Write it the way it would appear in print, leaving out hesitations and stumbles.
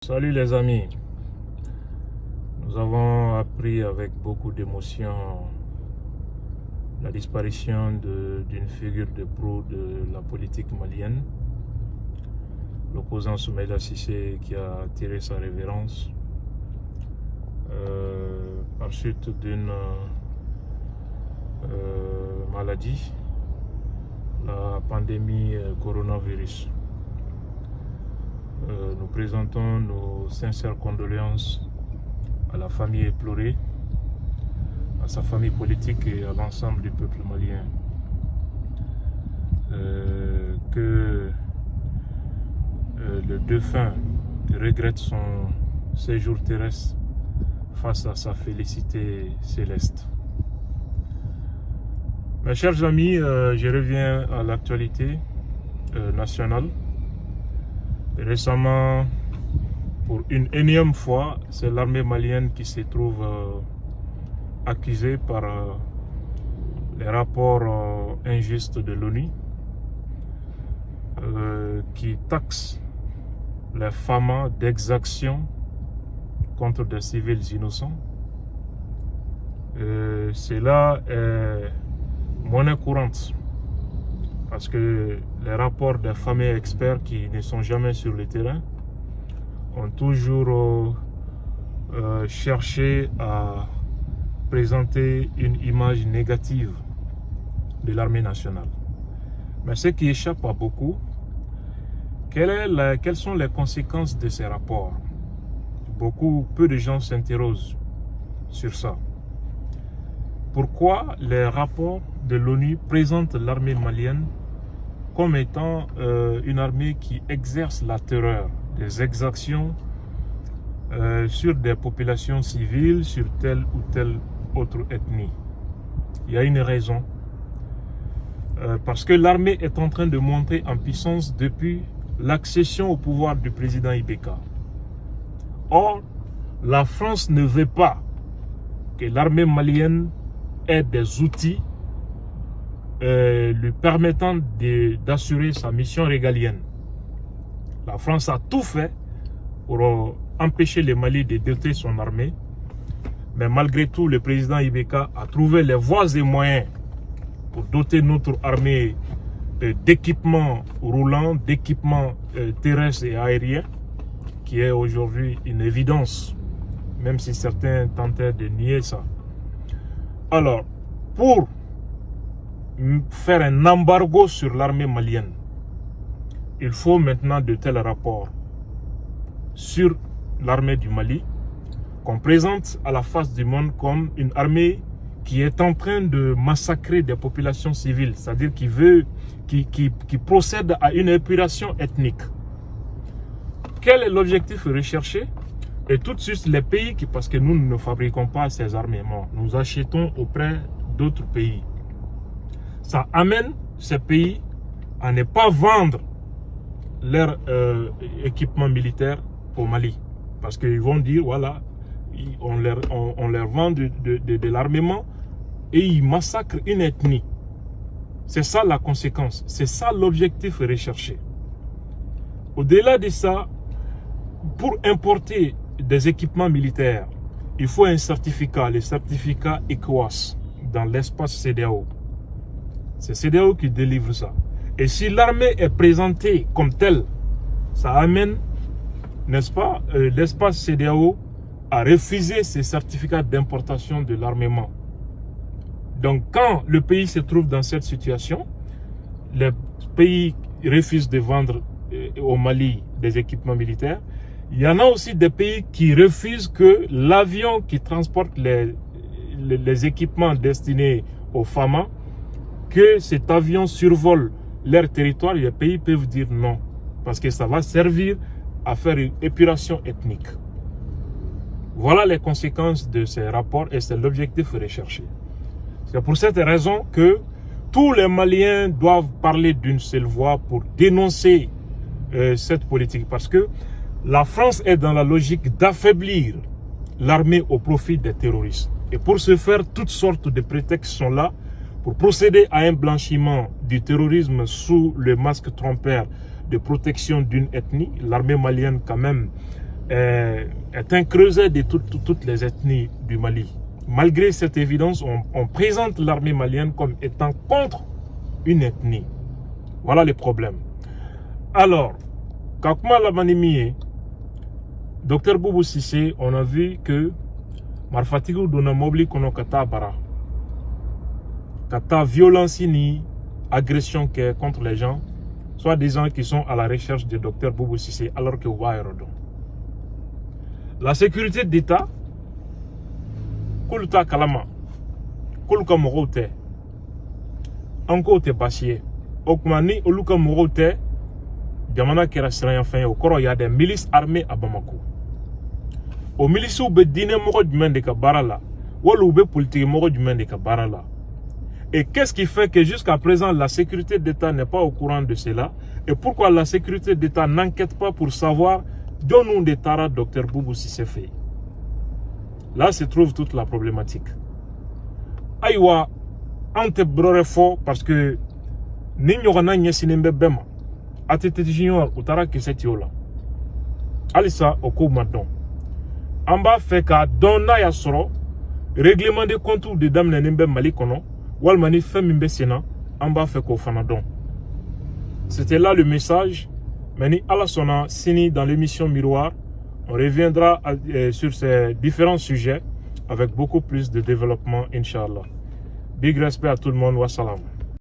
Salut les amis, nous avons appris avec beaucoup d'émotion la disparition d'une figure de proue de la politique malienne, l'opposant Soumaïla Cissé, qui a tiré sa révérence par suite d'une maladie, la pandémie coronavirus. Nous présentons nos sincères condoléances à la famille éplorée, à sa famille politique et à l'ensemble du peuple malien. Que le défunt regrette son séjour terrestre face à sa félicité céleste. Mes chers amis, je reviens à l'actualité nationale. Récemment, pour une énième fois, c'est l'armée malienne qui se trouve accusée par les rapports injustes de l'ONU qui taxent les FAMA d'exactions contre des civils innocents. Cela est monnaie courante, parce que les rapports des fameux experts qui ne sont jamais sur le terrain ont toujours cherché à présenter une image négative de l'armée nationale. Mais ce qui échappe à beaucoup, quelles sont les conséquences de ces rapports? Peu de gens s'interrogent sur ça. Pourquoi les rapports de l'ONU présentent l'armée malienne comme étant une armée qui exerce la terreur, des exactions sur des populations civiles, sur telle ou telle autre ethnie? Il y a une raison. Parce que l'armée est en train de monter en puissance depuis l'accession au pouvoir du président Ibeka. Or, la France ne veut pas que l'armée malienne ait des outils lui permettant d'assurer sa mission régalienne. La France a tout fait pour empêcher le Mali de doter son armée, mais malgré tout, le président Ibeka a trouvé les voies et moyens pour doter notre armée d'équipements roulants, d'équipements terrestres et aériens, qui est aujourd'hui une évidence, même si certains tentaient de nier ça. Alors, pour faire un embargo sur l'armée malienne, il faut maintenant de tels rapports sur l'armée du Mali qu'on présente à la face du monde comme une armée qui est en train de massacrer des populations civiles, c'est-à-dire qui procède à une épuration ethnique. Quel est l'objectif recherché? Et tout de suite, les pays, parce que nous ne fabriquons pas ces armements, nous achetons auprès d'autres pays. Ça amène ces pays à ne pas vendre leur équipement militaire au Mali. Parce qu'ils vont dire, voilà, on leur vend de l'armement et ils massacrent une ethnie. C'est ça la conséquence. C'est ça l'objectif recherché. Au-delà de ça, pour importer des équipements militaires, il faut un certificat, le certificat ECOWAS, dans l'espace CEDEAO. C'est CEDEAO qui délivre ça. Et si l'armée est présentée comme telle, ça amène, n'est-ce pas, l'espace CEDEAO à refuser ces certificats d'importation de l'armement. Donc quand le pays se trouve dans cette situation, les pays refusent de vendre au Mali des équipements militaires. Il y en a aussi des pays qui refusent que l'avion qui transporte les équipements destinés aux FAMA, que cet avion survole leur territoire. Les pays peuvent dire non, parce que ça va servir à faire une épuration ethnique. Voilà les conséquences de ces rapports et c'est l'objectif recherché. C'est pour cette raison que tous les Maliens doivent parler d'une seule voix pour dénoncer cette politique, parce que la France est dans la logique d'affaiblir l'armée au profit des terroristes. Et pour ce faire, toutes sortes de prétextes sont là pour procéder à un blanchiment du terrorisme sous le masque trompeur de protection d'une ethnie. L'armée malienne quand même est un creuset de toutes les ethnies du Mali. Malgré cette évidence, on présente l'armée malienne comme étant contre une ethnie. Voilà les problèmes. Alors, Kakuma Labanimi, Dr Boubou Cissé, on a vu que Marfatigu donna mobili kono kata bara. Kata violence ni agression contre les gens, soit des gens qui sont à la recherche de Dr Boubou Cissé alors que Waïrodon. La sécurité d'État, Kuluta Kalama, Kuluka Morote, Anko te Bassier, Okmani Oluka Morote, Diamana Kerasrayan Fin, au Koro, il y a des milices armées à Bamako. Au milices où be dîner moro du monde de Kabarala, ou l'oube politique moro du monde de Kabarala. Et qu'est-ce qui fait que jusqu'à présent la sécurité d'État n'est pas au courant de cela? Et pourquoi la sécurité d'État n'enquête pas pour savoir d'où nous de Tara Dr Boubou Cissé fait? Là se trouve toute la problématique. Aïwa, ante brore fort parce que Nignogana Nyesinembe Bema, Atete Junior, Utara Kisetiola. Alissa, Oko Madon. Amba fait qu'à Donna Yasoro, règlement de comptes de Dame Nembe Malikono, Walmani Femimbe Sena, Amba fait qu'au Fanadon. C'était là le message. Mani Alasona Sini dans l'émission Miroir. On reviendra sur ces différents sujets avec beaucoup plus de développement, Inch'Allah. Big respect à tout le monde. Wassalam.